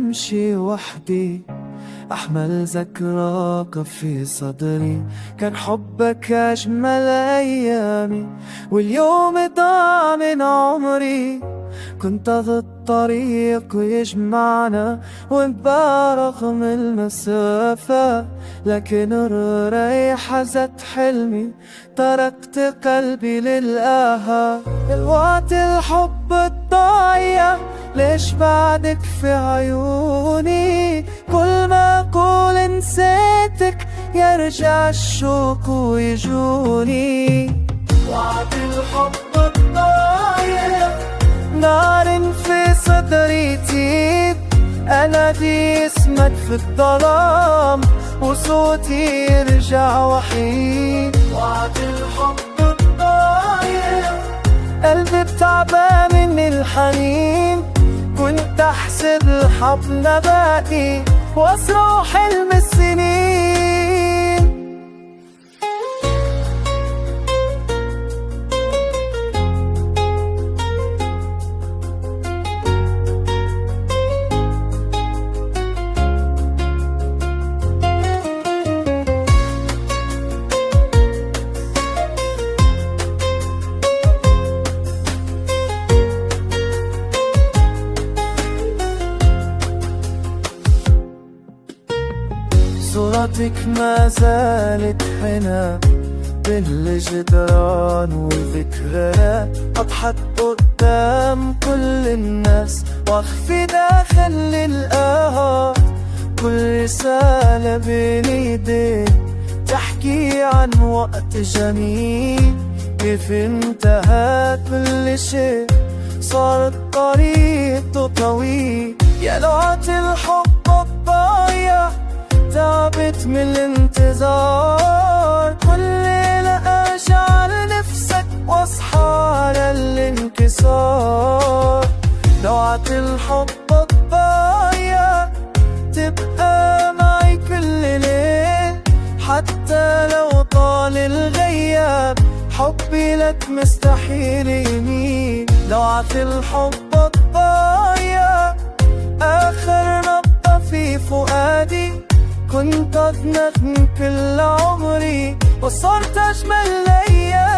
أمشي وحدي أحمل ذكراك في صدري. كان حبك أجمل أيامي واليوم ضاع من عمري. كنت أخذ الطريق ويجمعنا ونبقى رغم المسافة، لكن الريحة زت حلمي تركت قلبي للآها. الوقت الحب الضايع ليش بعدك في عيوني؟ كل ما أقول نسيتك يرجع الشوق ويجوني. وقت الحب الضايع نار في صدري تيب، أنادي اسمك في الظلام وصوتي يرجع وحيد. وقت الحب الضايع قلبي بتعبان من الحنين. كنت أحسب الحب نباتي وأسرع حلم السنين. صورتك ما زالت هنا بالجدران والذكريات. أضحك قدام كل الناس وأخفي داخل الآهات. كل رسالة بين ايديك تحكي عن وقت جميل. كيف انتهى كل شيء صار الطريق طويل. يا لوعة الحب الضايع تعبت من الانتظار. كل ليلة أرجع لنفسك واصحى على الانكسار. لوعة الحب الضايع تبقى معي كل ليل، حتى لو طال الغياب حبي لك مستحيل يميل. لوعة الحب الضايع آخر نبضة في فؤادي. كنت أغنى من كل عمري وصرت أجمل الأيام.